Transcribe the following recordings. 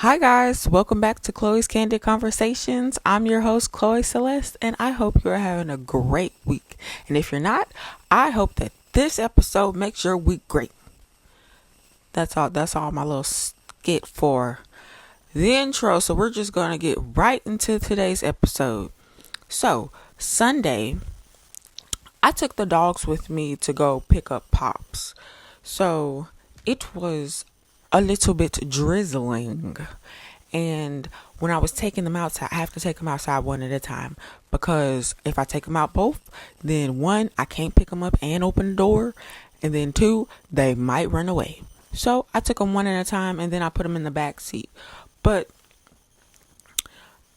Hi guys, welcome back to Chloe's Candid Conversations. I'm your host Chloe Celeste and I hope you're having a great week. And if you're not, I hope that this episode makes your week great. That's all my little skit for the intro. So we're just going to get right into today's episode. So, Sunday, I took the dogs with me to go pick up Pops. So, it was a little bit drizzling. And when I was taking them outside, I have to take them outside one at a time because if I take them out both, then one, I can't pick them up and open the door. And then two, they might run away. So I took them one at a time and then I put them in the back seat. But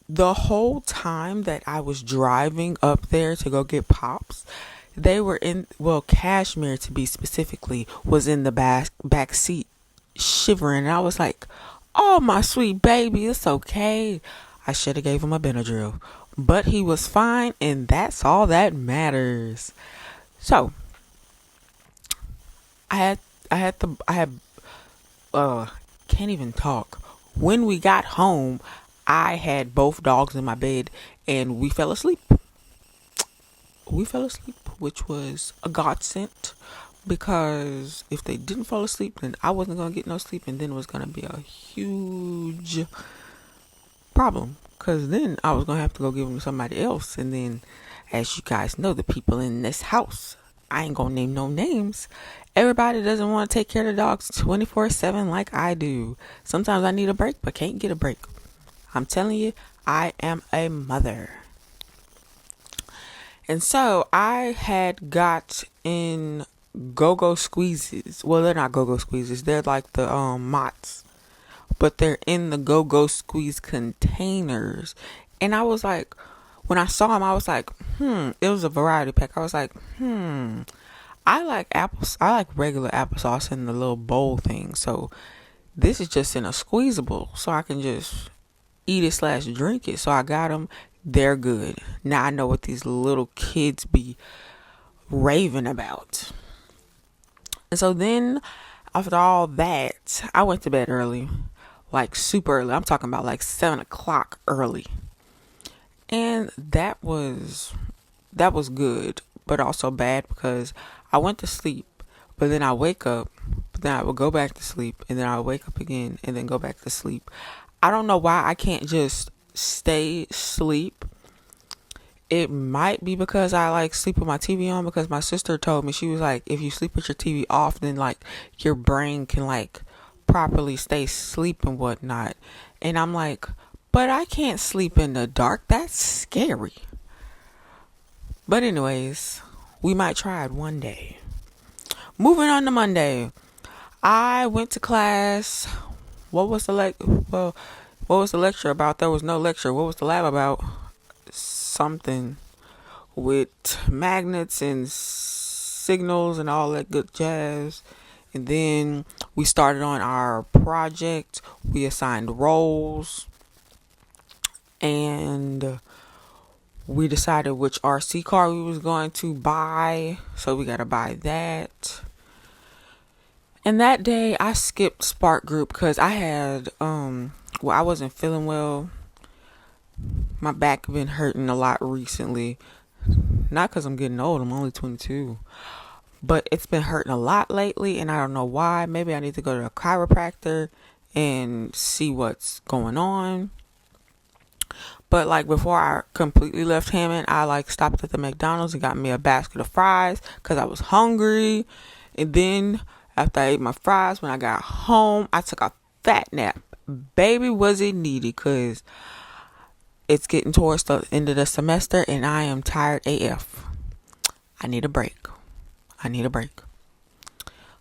the whole time that I was driving up there to go get Pops, they were Cashmere to be specifically was in the back seat shivering. And I was like, oh, my sweet baby, it's okay. I should have gave him a Benadryl, but he was fine, and that's all that matters. So, I can't even talk. When we got home, I had both dogs in my bed, and we fell asleep. Which was a godsend. Because if they didn't fall asleep, then I wasn't going to get no sleep. And then it was going to be a huge problem. Because then I was going to have to go give them to somebody else. And then, as you guys know, the people in this house, I ain't going to name no names. Everybody doesn't want to take care of the dogs 24/7 like I do. Sometimes I need a break, but can't get a break. I'm telling you, I am a mother. And so I had got in go-go squeezes. Well, they're not go-go squeezes. They're like the mots. But they're in the go-go squeeze containers. And I was like, when I saw them, I was like, it was a variety pack. I was like, I like regular applesauce in the little bowl thing. So this is just in a squeezable. So I can just eat it / drink it. So I got them. They're good. Now I know what these little kids be raving about. And so then, after all that, I went to bed early. Like super early. I'm talking about like 7 o'clock early. And that was good, but also bad because I went to sleep, but then I wake up, but then I would go back to sleep, and then I would wake up again, and then go back to sleep. I don't know why I can't just stay asleep. It might be because I like sleep with my TV on, because my sister told me, she was like, if you sleep with your TV off, then like your brain can like properly stay asleep and whatnot. And I'm like, but I can't sleep in the dark. That's scary. But anyways, we might try it one day. Moving on to Monday. I went to class. What was the lecture about? There was no lecture. What was the lab about? Something with magnets and signals and all that good jazz. And then we started on our project. We assigned roles. And we decided which RC car we was going to buy. So we got to buy that. And that day I skipped Spark Group because I had, I wasn't feeling well. My back been hurting a lot recently. Not because I'm getting old. I'm only 22. But it's been hurting a lot lately, and I don't know why. Maybe I need to go to a chiropractor and see what's going on. But like before I completely left Hammond, I like stopped at the McDonald's and got me a basket of fries because I was hungry. And then after I ate my fries, when I got home, I took a fat nap. Baby, was it needed, because it's getting towards the end of the semester and I am tired AF. I need a break.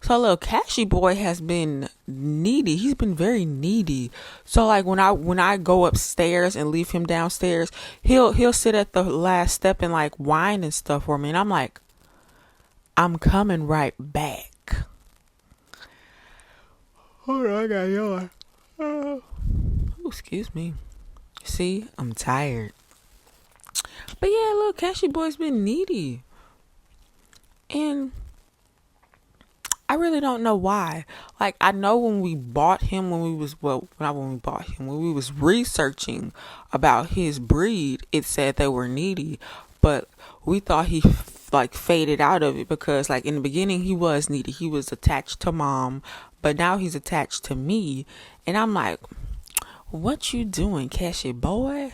So little Cashy boy has been needy. He's been very needy. So like when I go upstairs and leave him downstairs, he'll sit at the last step and like whine and stuff for me. And I'm like, I'm coming right back. Hold on, I got yawn. Oh, excuse me. See, I'm tired. But yeah, little Cashy boy's been needy. And I really don't know why. Like, I know when we bought him, not when we bought him, when we was researching about his breed, it said they were needy, but we thought he like faded out of it because like in the beginning he was needy. He was attached to mom, but now he's attached to me, and I'm like, what you doing, Cashy boy?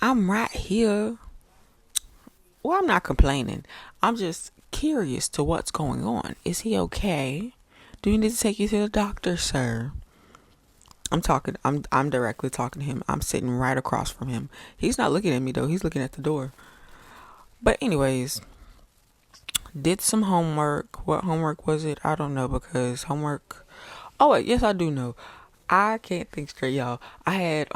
I'm right here. Well, I'm not complaining. I'm just curious to what's going on. Is he okay? Do we need to take you to the doctor, sir? I'm directly talking to him. I'm sitting right across from him. He's not looking at me though. He's looking at the door. But anyways, did some homework. What homework was it? I don't know because homework. Oh wait, yes I do know. I can't think straight, y'all. I had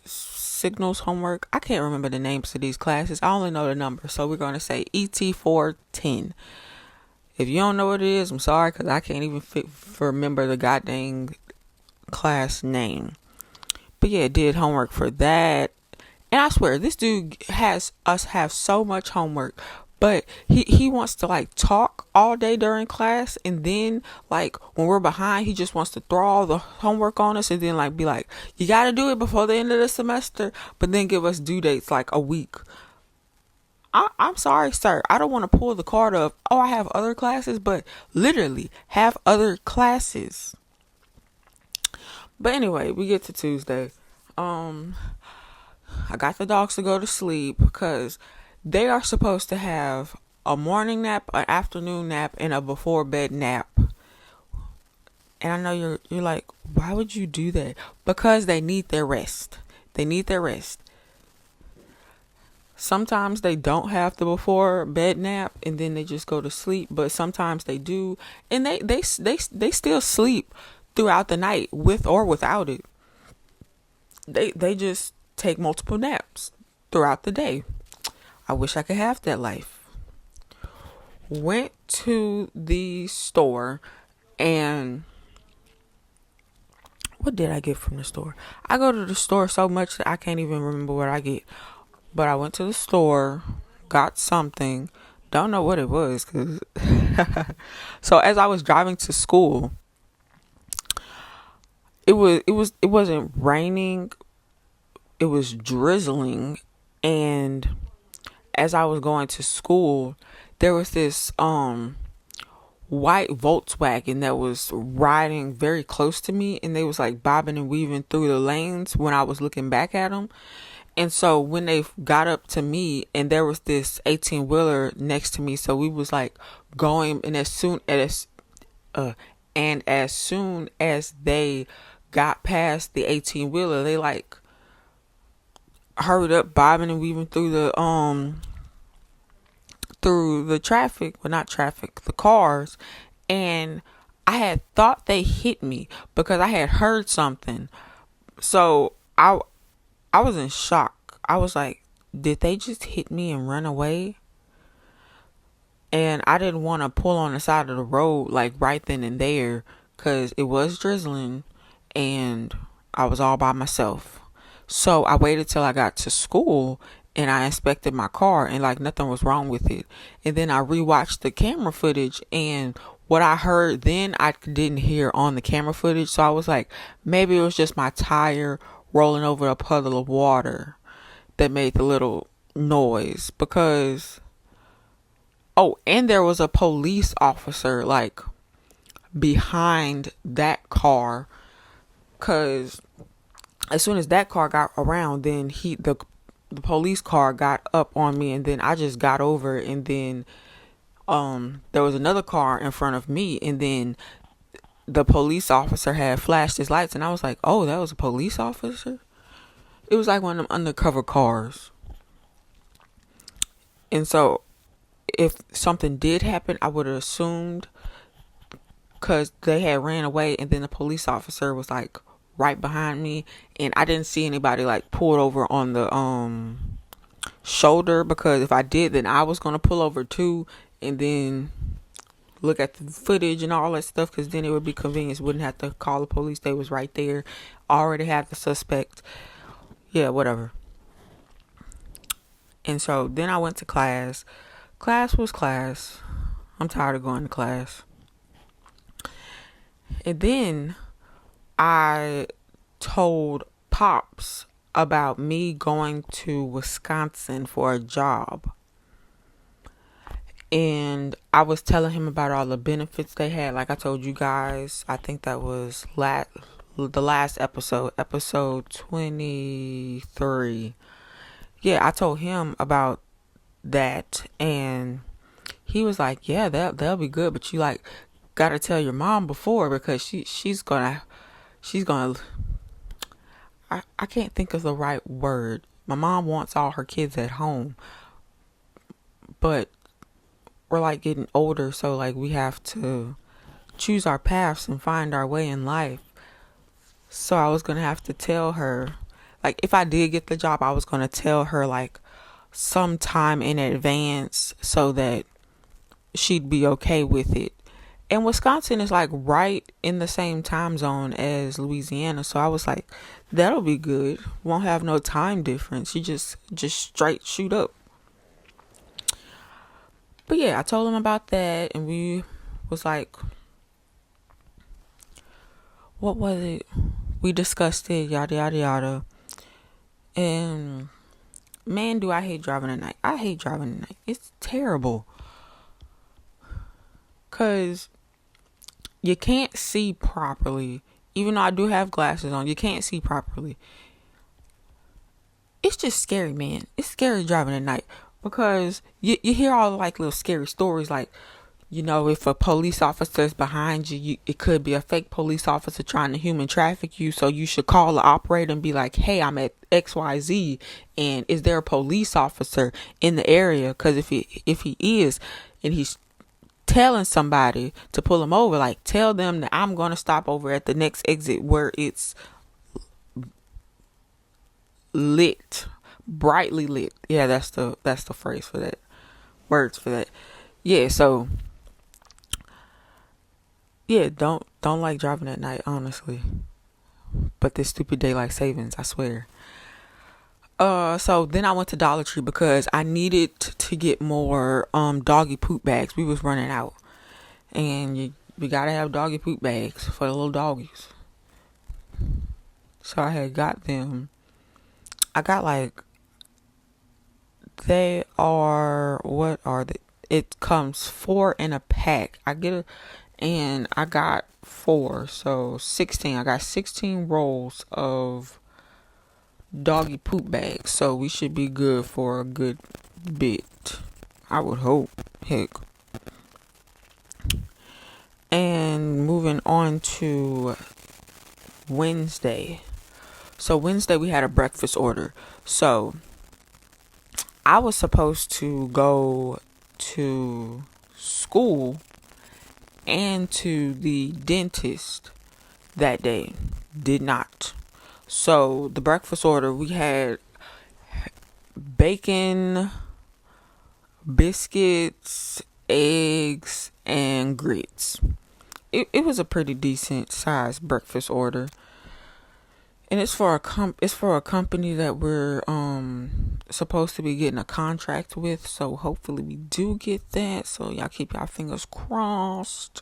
signals homework. I can't remember the names of these classes. I only know the number. So we're going to say ET410. If you don't know what it is, I'm sorry because I can't even remember the goddamn class name. But yeah, did homework for that. And I swear, this dude has us have so much homework. But he wants to like talk all day during class, and then like when we're behind, he just wants to throw all the homework on us and then like be like, you gotta do it before the end of the semester, but then give us due dates like a week. I'm sorry, sir. I don't want to pull the card of, oh, I have other classes, but literally have other classes. But anyway, we get to Tuesday. I got the dogs to go to sleep because they are supposed to have a morning nap, an afternoon nap, and a before bed nap. And I know you're like, why would you do that? Because they need their rest. They need their rest. Sometimes they don't have the before bed nap and then they just go to sleep, but sometimes they do, and they still sleep throughout the night with or without it. They just take multiple naps throughout the day. I wish I could have that life. Went to the store, and what did I get from the store? I go to the store so much that I can't even remember what I get. But I went to the store, got something, don't know what it was. So as I was driving to school, it wasn't raining, it was drizzling, and as I was going to school, there was this white Volkswagen that was riding very close to me, and they was like bobbing and weaving through the lanes when I was looking back at them. And so when they got up to me, and there was this 18-wheeler next to me, so we was like going, and as soon as they got past the 18-wheeler, they like hurried up, bobbing and weaving through the traffic, well not traffic, the cars, and I had thought they hit me because I had heard something. So I was in shock. I was like, did they just hit me and run away? And I didn't want to pull on the side of the road like right then and there because it was drizzling and I was all by myself. So I waited till I got to school and I inspected my car and like nothing was wrong with it. And then I rewatched the camera footage, and what I heard then I didn't hear on the camera footage. So I was like, maybe it was just my tire rolling over a puddle of water that made the little noise. Because and there was a police officer like behind that car, because as soon as that car got around, then the police car got up on me, and then I just got over, and then there was another car in front of me, and then the police officer had flashed his lights, and I was like, oh, that was a police officer? It was like one of them undercover cars. And so if something did happen, I would have assumed, because they had ran away, and then the police officer was like right behind me, and I didn't see anybody like pulled over on the shoulder, because if I did, then I was going to pull over too, and then look at the footage and all that stuff, because then it would be convenient. Wouldn't have to call the police. They was right there, already had the suspect. Yeah, whatever. And so then I went to class, Class was class. I'm tired of going to class. And then I told Pops about me going to Wisconsin for a job. And I was telling him about all the benefits they had. Like I told you guys, I think that was the last episode 23. Yeah, I told him about that, and he was like, yeah, that'll be good, but you like gotta tell your mom before, because she's gonna I can't think of the right word. My mom wants all her kids at home, but we're like getting older, so like we have to choose our paths and find our way in life. So I was gonna have to tell her, like, if I did get the job, I was gonna tell her like sometime in advance so that she'd be okay with it. And Wisconsin is like right in the same time zone as Louisiana, so I was like, that'll be good. Won't have no time difference. You just straight shoot up. But yeah, I told him about that, and we was like, what was it? We discussed it, yada yada yada. And man, do I hate driving at night. I hate driving at night. It's terrible. Cause you can't see properly. Even though I do have glasses on, you can't see properly. It's just scary, man. It's scary driving at night, because you hear all like little scary stories, like, you know, if a police officer is behind you, it could be a fake police officer trying to human traffic you. So you should call the operator and be like, hey, I'm at XYZ, and is there a police officer in the area? Because if he is, and he's telling somebody to pull him over, like, tell them that I'm going to stop over at the next exit where it's lit, brightly lit. Yeah, that's the phrase for that, words for that. Yeah, so yeah, don't like driving at night, honestly. But this stupid daylight savings, I swear. So then I went to Dollar Tree because I needed to get more doggy poop bags. We was running out, and we gotta have doggy poop bags for the little doggies. So I had got them. I got like, they are, what are they? It comes 4 in a pack. I got 4, so 16. I got 16 rolls of doggy poop bags, so we should be good for a good bit, I would hope. Heck. And moving on to Wednesday. So Wednesday we had a breakfast order. So I was supposed to go to school and to the dentist that day. Did not. So the breakfast order, we had bacon, biscuits, eggs, and grits. It was a pretty decent sized breakfast order. And it's for a company that we're supposed to be getting a contract with, so hopefully we do get that. So y'all keep y'all fingers crossed.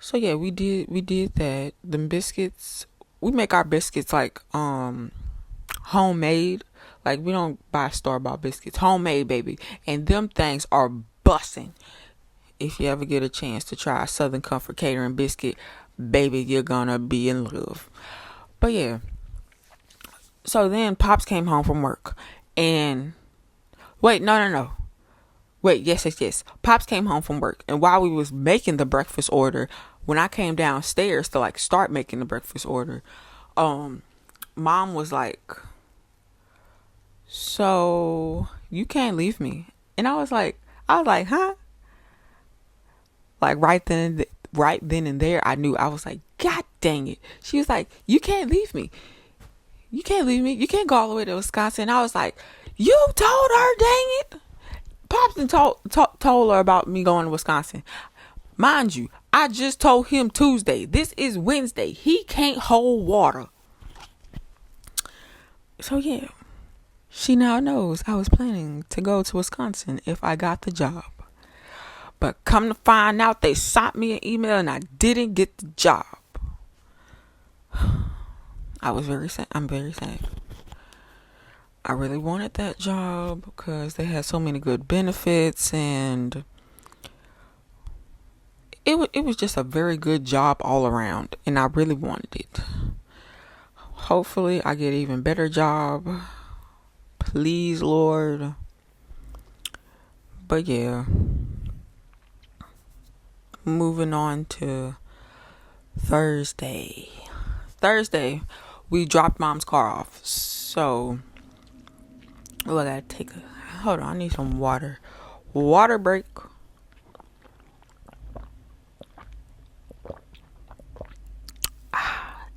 So yeah, we did that. The biscuits, we make our biscuits like homemade. Like, we don't buy store-bought biscuits. Homemade, baby. And them things are bussin'. If you ever get a chance to try a Southern Comfort Catering biscuit, baby, you're gonna be in love. But yeah. So then Pops came home from work. And wait, no. Wait, yes. Pops came home from work. And while we was making the breakfast order, when I came downstairs to like start making the breakfast order, Mom was like, so you can't leave me. And I was like, huh? Like right then and there, I knew. I was like, God dang it. She was like, you can't leave me. You can't leave me. You can't go all the way to Wisconsin. And I was like, you told her, dang it. Pops told her about me going to Wisconsin. Mind you, I just told him Tuesday. This is Wednesday. He can't hold water. So yeah. She now knows I was planning to go to Wisconsin if I got the job. But come to find out, they sent me an email and I didn't get the job. I was very sad. I'm very sad. I really wanted that job because they had so many good benefits, and it was just a very good job all around, and I really wanted it. Hopefully I get an even better job. Please, Lord. But yeah. Moving on to Thursday. We dropped mom's car off. So, I gotta take a... Hold on, I need some water. Water break.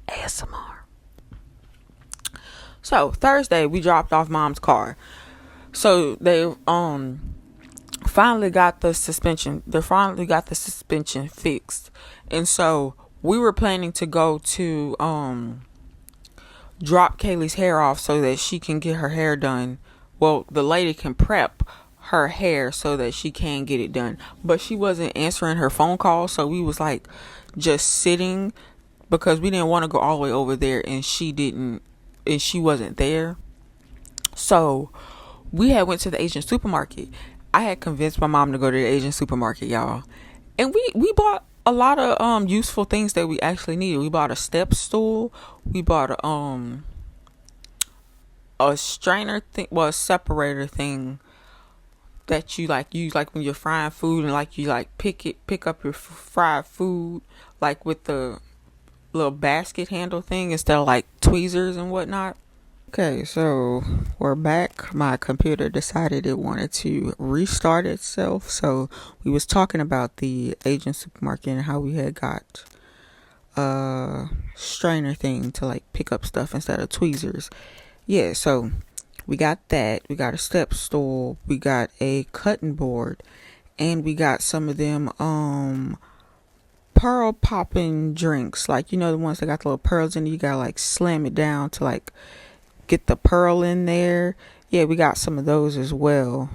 ASMR. So, Thursday, we dropped off mom's car. So, they finally got the suspension. They finally got the suspension fixed. And so, we were planning to go to drop Kaylee's hair off so that she can get her hair done. Well, the lady can prep her hair so that she can get it done. But she wasn't answering her phone call, so we was like just sitting because we didn't want to go all the way over there and she wasn't there. So we had went to the Asian supermarket. I had convinced my mom to go to the Asian supermarket, y'all. And we bought a lot of useful things that we actually needed. We bought a step stool. We bought a strainer thing, well, a separator thing that you like use like when you're frying food, and like you like pick up your fried food like with the little basket handle thing instead of like tweezers and whatnot. Okay, so we're back. My computer decided it wanted to restart itself. So we was talking about the Asian supermarket and how we had got a strainer thing to like pick up stuff instead of tweezers. Yeah, so we got that. We got a step stool. We got a cutting board. And we got some of them pearl popping drinks. Like, you know, the ones that got the little pearls in it. You gotta like slam it down to like get the pearl in there. Yeah, we got some of those as well.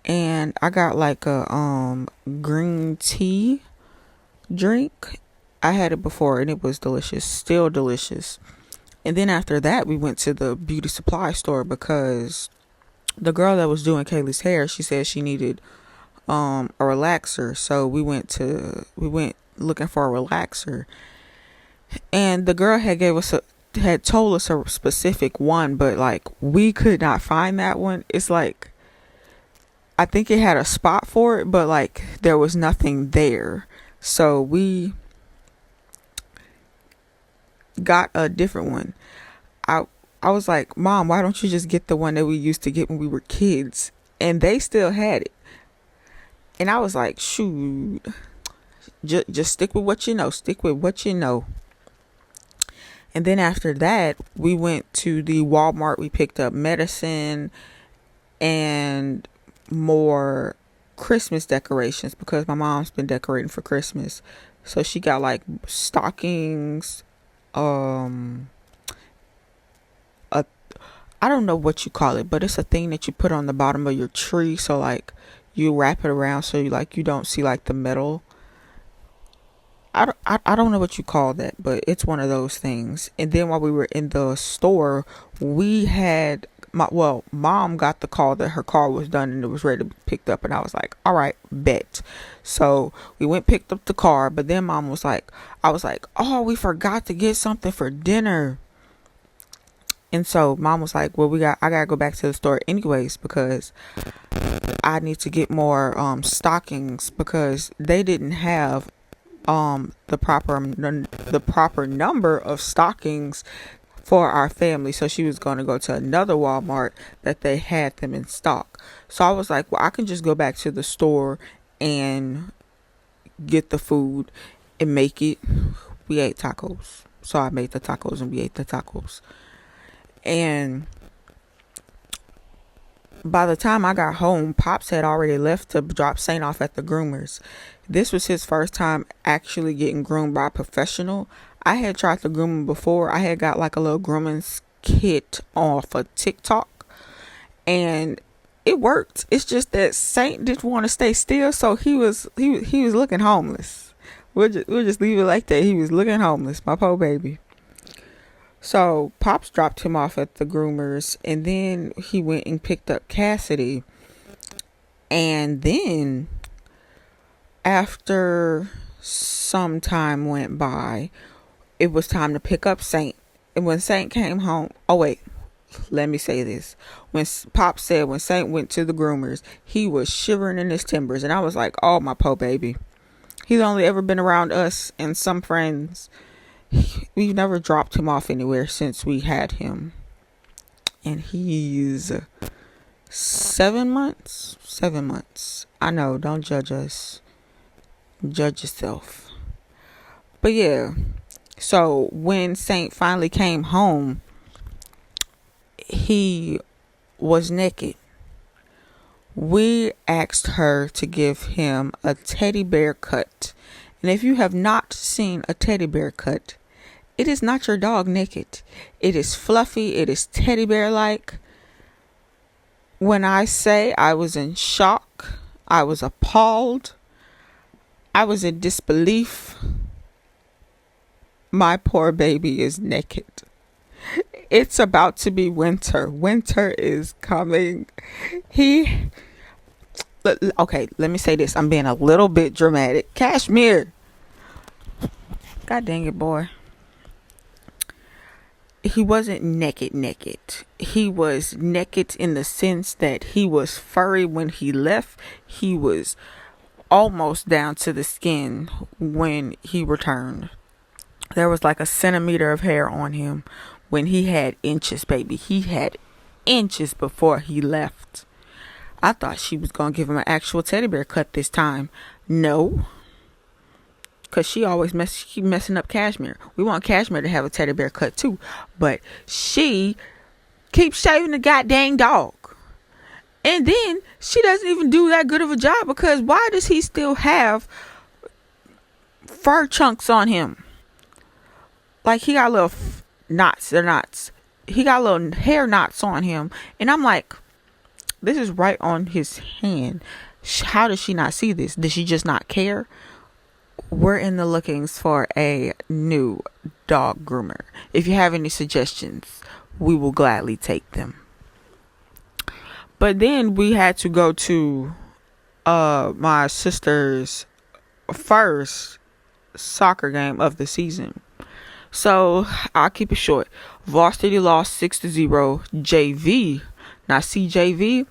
And I got like a green tea drink. I had it before and it was delicious. Still delicious. And then after that, we went to the beauty supply store because the girl that was doing Kaylee's hair, she said she needed a relaxer. So we went looking for a relaxer. And the girl had told us a specific one, but like we could not find that one. It's like I think it had a spot for it, but like there was nothing there. So we got a different one. I was like, Mom, why don't you just get the one that we used to get when we were kids? And they still had it. And I was like, shoot, just stick with what you know. Stick with what you know. And then after that, we went to the Walmart. We picked up medicine and more Christmas decorations because my mom's been decorating for Christmas. So she got like stockings, I don't know what you call it, but it's a thing that you put on the bottom of your tree. So like you wrap it around so you don't see like the metal. I don't know what you call that, but it's one of those things. And then while we were in the store, we had Mom got the call that her car was done and it was ready to be picked up, and I was like, all right, bet. So we went picked up the car, but then I was like, oh, we forgot to get something for dinner. And so Mom was like, well, I gotta go back to the store anyways because I need to get more stockings because they didn't have the proper number of stockings for our family. So she was going to go to another Walmart that they had them in stock. So I was like, well, I can just go back to the store and get the food and make it. We ate tacos. So I made the tacos and we ate the tacos. And by the time I got home, Pops had already left to drop Saint off at the groomers. This was his first time actually getting groomed by a professional. I had tried to groom him before. I had got like a little grooming kit off of TikTok, and it worked. It's just that Saint didn't want to stay still, so he was looking homeless. We'll just leave it like that. He was looking homeless, my poor baby. So Pops dropped him off at the groomers, and then he went and picked up Cassidy. And then after some time went by, it was time to pick up Saint. And when Saint came home, oh wait, let me say this. When Pop said when Saint went to the groomers, he was shivering in his timbers. And I was like, oh, my poor baby. He's only ever been around us and some friends. We've never dropped him off anywhere since we had him. And he's 7 months. 7 months. I know, don't judge us. Judge yourself. But yeah. So when Saint finally came home, he was naked. We asked her to give him a teddy bear cut. And if you have not seen a teddy bear cut, it is not your dog naked. It is fluffy. It is teddy bear like. When I say I was in shock, I was appalled, I was in disbelief. My poor baby is naked. It's about to be winter. Winter is coming. Okay, let me say this. I'm being a little bit dramatic. Cashmere. God dang it, boy. He wasn't naked. He was naked in the sense that he was furry when he left. He was almost down to the skin when he returned. There was like a centimeter of hair on him when he had inches, baby. He had inches before he left. I thought she was going to give him an actual teddy bear cut this time. No. Because she always keep messing up Cashmere. We want Cashmere to have a teddy bear cut too. But she keeps shaving the goddamn dog. And then she doesn't even do that good of a job, because why does he still have fur chunks on him? Like he got little knots. They're knots. He got little hair knots on him. And I'm like, this is right on his hand. How does she not see this? Does she just not care? We're in the lookings for a new dog groomer. If you have any suggestions, we will gladly take them. But then we had to go to my sister's first soccer game of the season. So I'll keep it short. Varsity lost 6-0. JV. Now see JV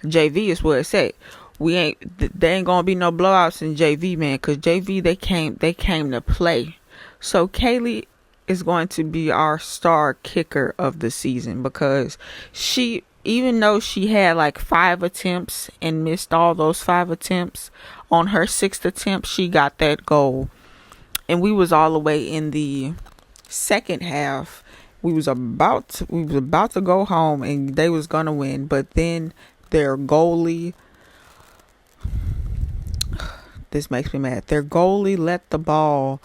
is what it said. There ain't gonna be no blowouts in JV, man, because JV they came to play. So Kaylee is going to be our star kicker of the season, because she, even though she had like 5 attempts and missed all those 5 attempts, on her 6th attempt she got that goal. And we was all the way in the second half. We was about to go home and they was gonna win, but then their goalie, this makes me mad. Their goalie let the ball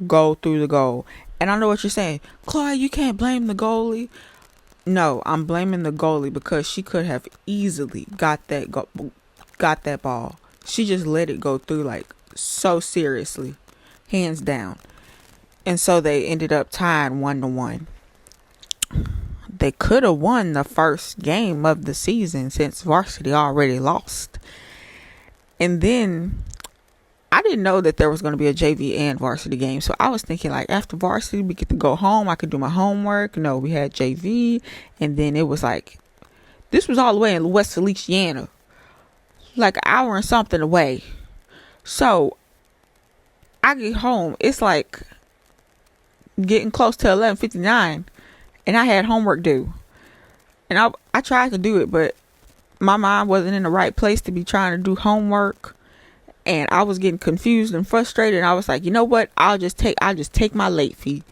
go through the goal. And I know what you're saying, Chloe, you can't blame the goalie. No, I'm blaming the goalie, because she could have easily got that ball. She just let it go through, like, so seriously, hands down. And so they ended up tying 1-1. They could have won the first game of the season, since Varsity already lost. And then I didn't know that there was going to be a JV and Varsity game. So I was thinking, like, after Varsity, we get to go home. I could do my homework. No, we had JV. And then it was like, this was all the way in West Feliciana, like an hour and something away. So I get home. It's like getting close to 11:59. And I had homework due. And I tried to do it, but my mind wasn't in the right place to be trying to do homework. And I was getting confused and frustrated. And I was like, you know what? I'll just take my late fee.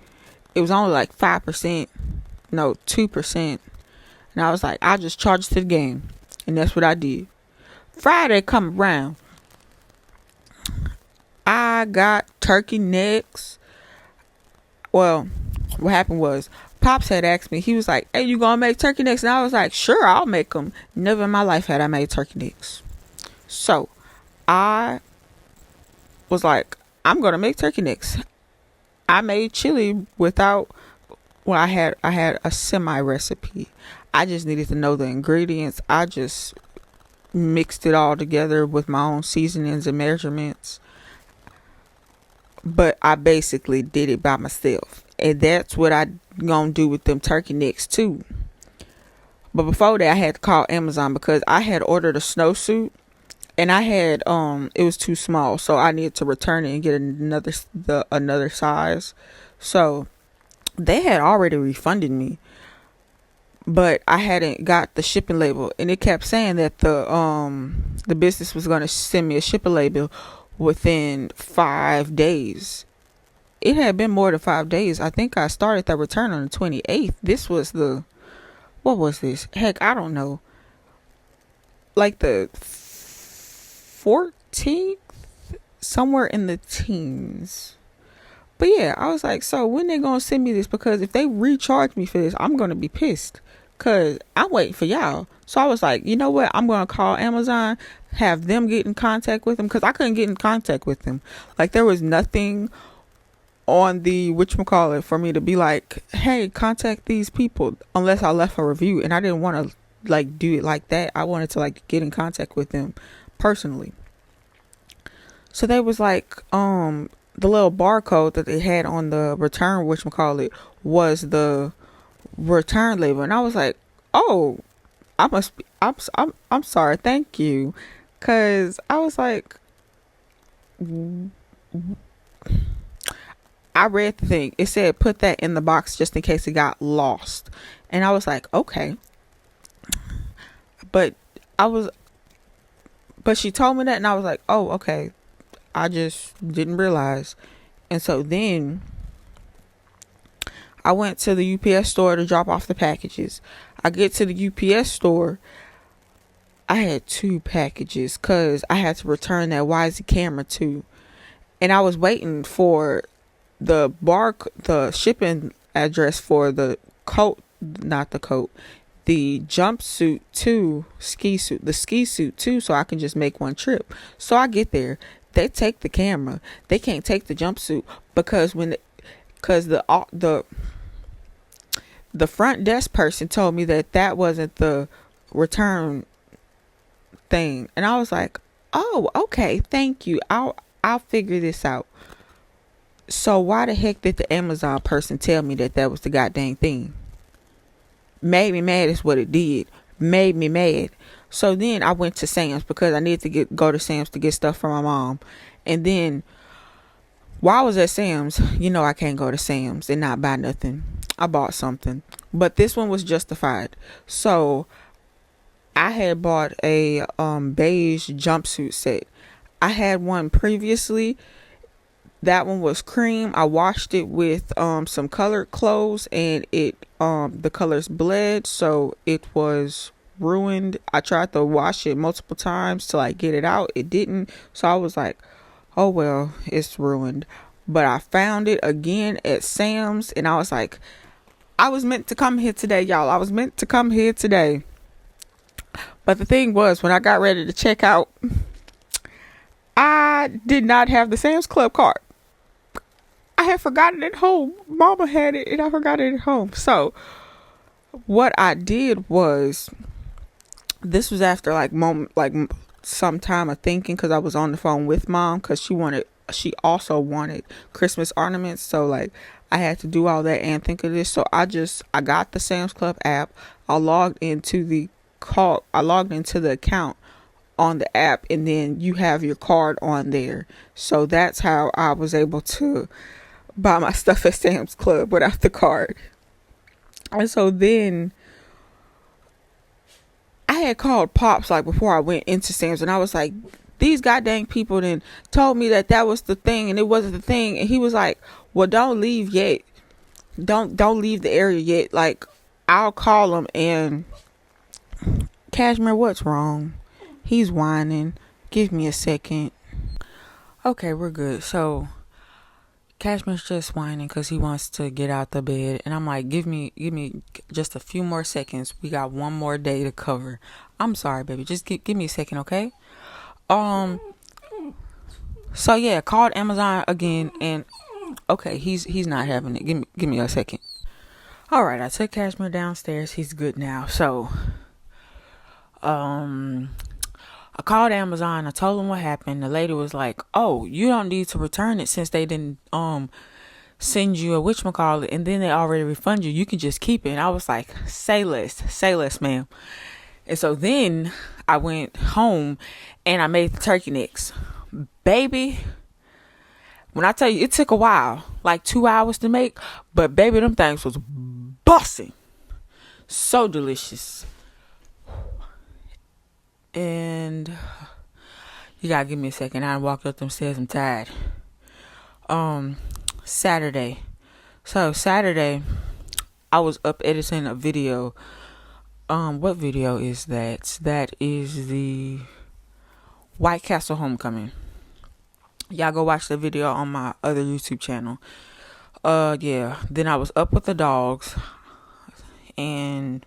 It was only like 5%. No, 2%. And I was like, I'll just charge it to the game. And that's what I did. Friday come around, I got turkey necks. Well, what happened was Pops had asked me, he was like, hey, you gonna make turkey necks? And I was like, sure, I'll make them. Never in my life had I made turkey necks. So I was like, I'm gonna make turkey necks. I made chili without, well, I had a semi recipe. I just needed to know the ingredients. I just mixed it all together with my own seasonings and measurements. But I basically did it by myself. And that's what I gonna do with them turkey necks too. But before that, I had to call Amazon because I had ordered a snowsuit and I had it was too small, so I needed to return it and get another size. So they had already refunded me, but I hadn't got the shipping label, and it kept saying that the business was going to send me a shipping label within 5 days. It had been more than 5 days. I think I started that return on the 28th. This was what was this? Heck, I don't know. Like the 14th, somewhere in the teens. But yeah, I was like, so when they gonna send me this? Because if they recharge me for this, I'm gonna be pissed. Cause I'm waiting for y'all. So I was like, you know what? I'm gonna call Amazon, have them get in contact with them, because I couldn't get in contact with them. Like there was nothing on the whatchamacallit for me to be like, hey, contact these people, unless I left a review, and I didn't want to like do it like that. I wanted to like get in contact with them personally. So they was like, the little barcode that they had on the return, whatchamacallit, was the return label, and I was like, oh, I'm sorry, thank you, because I was like, I read the thing. It said put that in the box just in case it got lost. And I was like, okay. But she told me that, and I was like, oh, okay. I just didn't realize. And so then I went to the UPS store to drop off the packages. I get to the UPS store. I had 2 packages because I had to return that YZ camera too. And I was waiting for the shipping address for the jumpsuit too, the ski suit too, so I can just make one trip. So I get there, they take the camera, they can't take the jumpsuit because the front desk person told me that wasn't the return thing, and I was like, oh, okay, thank you, I'll figure this out. So why the heck did the Amazon person tell me that was the goddamn thing? Made me mad is what it did. Made me mad. So then I went to Sam's because I needed to go to Sam's to get stuff for my mom. And then while I was at Sam's, I can't go to Sam's and not buy nothing. I bought something. But this one was justified. So I had bought a beige jumpsuit set. I had one previously. That one was cream. I washed it with some colored clothes, and the colors bled, so it was ruined. I tried to wash it multiple times to like get it out. It didn't. So I was like, oh well, it's ruined. But I found it again at Sam's, and I was like, I was meant to come here today, y'all. I was meant to come here today. But the thing was, when I got ready to check out, I did not have the Sam's Club card. I had forgotten it at home. Mama had it and I forgot it at home. So what I did was, this was after some time of thinking, because I was on the phone with Mom, because she also wanted Christmas ornaments. So like I had to do all that and think of this. So I got the Sam's Club app. I logged into the account on the app, and then you have your card on there. So that's how I was able to buy my stuff at Sam's Club without the card. And so then I had called Pops like before I went into Sam's, and I was like, these goddamn people then told me that was the thing and it wasn't the thing. And he was like, well, don't leave yet. Don't leave the area yet. Like, I'll call them. And Cashmere, what's wrong? He's whining. Give me a second. Okay, we're good. So Cashmere's just whining because he wants to get out the bed, and I'm like, give me just a few more seconds. We got one more day to cover. I'm sorry, baby. Just give me a second, okay? So yeah, called Amazon again, and okay, he's not having it. Give me a second. All right, I took Cashmere downstairs. He's good now. So, I called Amazon. I told them what happened. The lady was like, "Oh, you don't need to return it since they didn't send you a whatchamacallit, and then they already refund you. You can just keep it." And I was like, say less, ma'am. And so then I went home and I made the turkey necks. Baby, when I tell you, it took a while, like 2 hours to make, but baby, them things was busting. So delicious. And you gotta give me a second. I walked up them stairs. I'm tired. Saturday. So Saturday, I was up editing a video. What video is that? That is the White Castle Homecoming. Y'all go watch the video on my other YouTube channel. Yeah. Then I was up with the dogs, and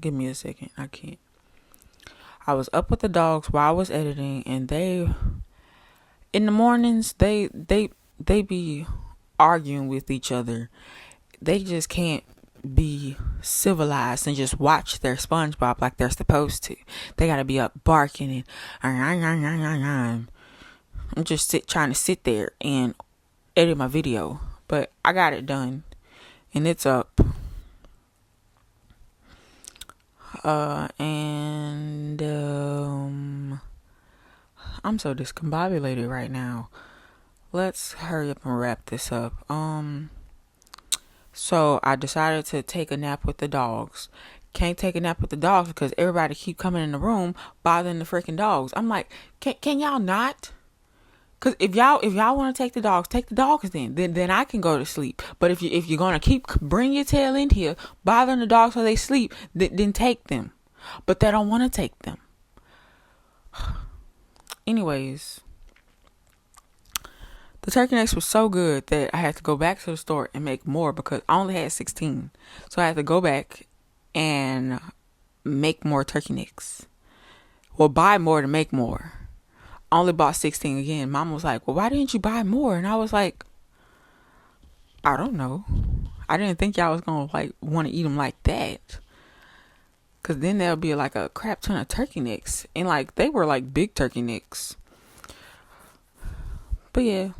give me a second. I can't. I was up with the dogs while I was editing, and they, in the mornings, they be arguing with each other. They just can't be civilized and just watch their SpongeBob like they're supposed to. They gotta be up barking and I'm just trying to sit there and edit my video, but I got it done and it's up. And I'm so discombobulated right now. Let's hurry up and wrap this up. So I decided to take a nap with the dogs. Can't take a nap with the dogs because everybody keep coming in the room bothering the freaking dogs. I'm like, can y'all not? Because if y'all want to take the dogs then I can go to sleep. But if you're gonna keep bring your tail in here bothering the dogs while they sleep, then take them. But they don't want to take them. Anyways, the turkey necks was so good that I had to go back to the store and make more because I only had 16. So I had to go back and make more turkey necks. Well, buy more to make more. I only bought 16 again. Mom was like, well, why didn't you buy more? And I was like, I don't know. I didn't think y'all was going to want to eat them like that. Because then there'll be like a crap ton of turkey necks. And they were big turkey necks. But yeah.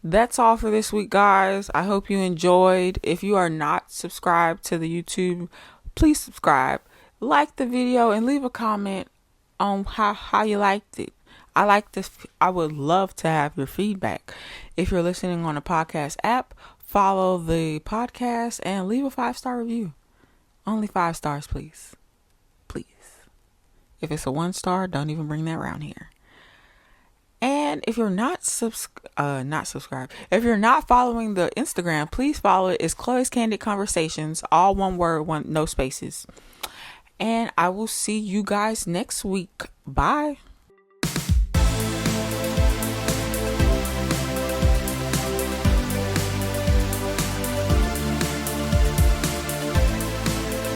That's all for this week, guys. I hope you enjoyed. If you are not subscribed to the YouTube, please subscribe, like the video, and leave a comment on how you liked it. I like this. I would love to have your feedback. If you're listening on a podcast app, follow the podcast and leave a 5-star review. Only 5 stars, please. Please. If it's a 1 star, don't even bring that around here. And if you're not subscribed, if you're not following the Instagram, please follow it. It's Chloe's Candid Conversations, all one word, no spaces. And I will see you guys next week. Bye.